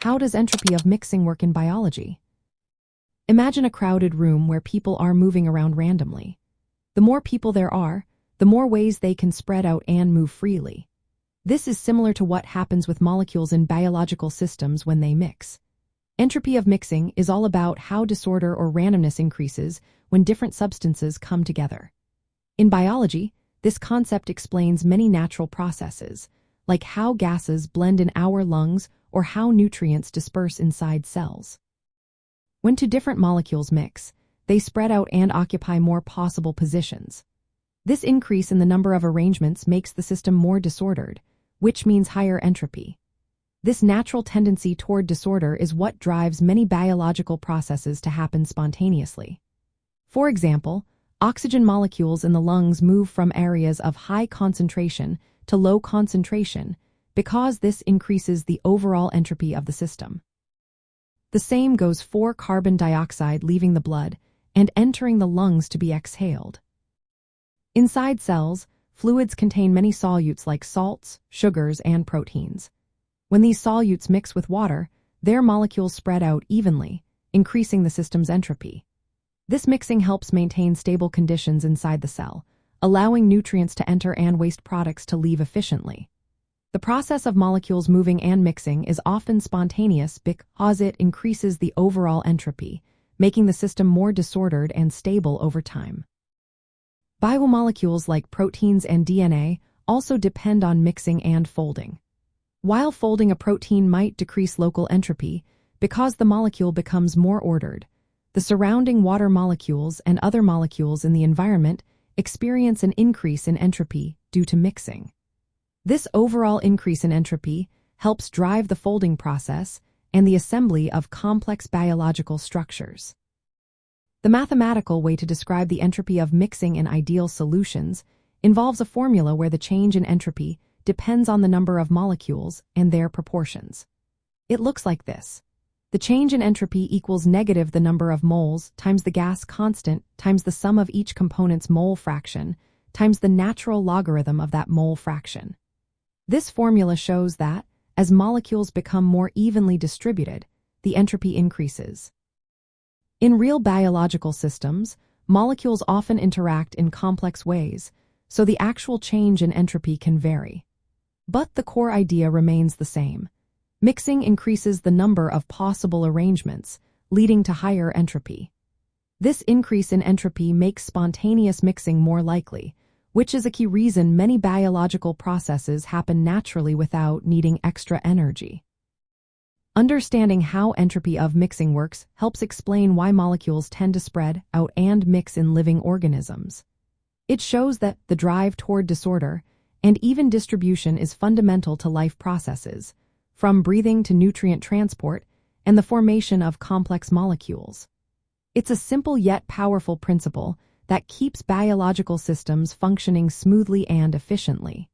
How does entropy of mixing work in biology? Imagine a crowded room where people are moving around randomly. The more people there are, the more ways they can spread out and move freely. This is similar to what happens with molecules in biological systems when they mix. Entropy of mixing is all about how disorder or randomness increases when different substances come together. In biology, this concept explains many natural processes, like how gases blend in our lungs or how nutrients disperse inside cells. When two different molecules mix, they spread out and occupy more possible positions. This increase in the number of arrangements makes the system more disordered, which means higher entropy. This natural tendency toward disorder is what drives many biological processes to happen spontaneously. For example, oxygen molecules in the lungs move from areas of high concentration to low concentration because this increases the overall entropy of the system. The same goes for carbon dioxide leaving the blood and entering the lungs to be exhaled. Inside cells, fluids contain many solutes like salts, sugars, and proteins. When these solutes mix with water, their molecules spread out evenly, increasing the system's entropy. This mixing helps maintain stable conditions inside the cell, allowing nutrients to enter and waste products to leave efficiently. The process of molecules moving and mixing is often spontaneous because it increases the overall entropy, making the system more disordered and stable over time. Biomolecules like proteins and DNA also depend on mixing and folding. While folding a protein might decrease local entropy, because the molecule becomes more ordered, the surrounding water molecules and other molecules in the environment experience an increase in entropy due to mixing. This overall increase in entropy helps drive the folding process and the assembly of complex biological structures. The mathematical way to describe the entropy of mixing in ideal solutions involves a formula where the change in entropy depends on the number of molecules and their proportions. It looks like this. The change in entropy equals negative the number of moles times the gas constant times the sum of each component's mole fraction times the natural logarithm of that mole fraction. This formula shows that, as molecules become more evenly distributed, the entropy increases. In real biological systems, molecules often interact in complex ways, so the actual change in entropy can vary. But the core idea remains the same. Mixing increases the number of possible arrangements, leading to higher entropy. This increase in entropy makes spontaneous mixing more likely, which is a key reason many biological processes happen naturally without needing extra energy. Understanding how entropy of mixing works helps explain why molecules tend to spread out and mix in living organisms. It shows that the drive toward disorder and even distribution is fundamental to life processes, from breathing to nutrient transport and the formation of complex molecules. It's a simple yet powerful principle that keeps biological systems functioning smoothly and efficiently.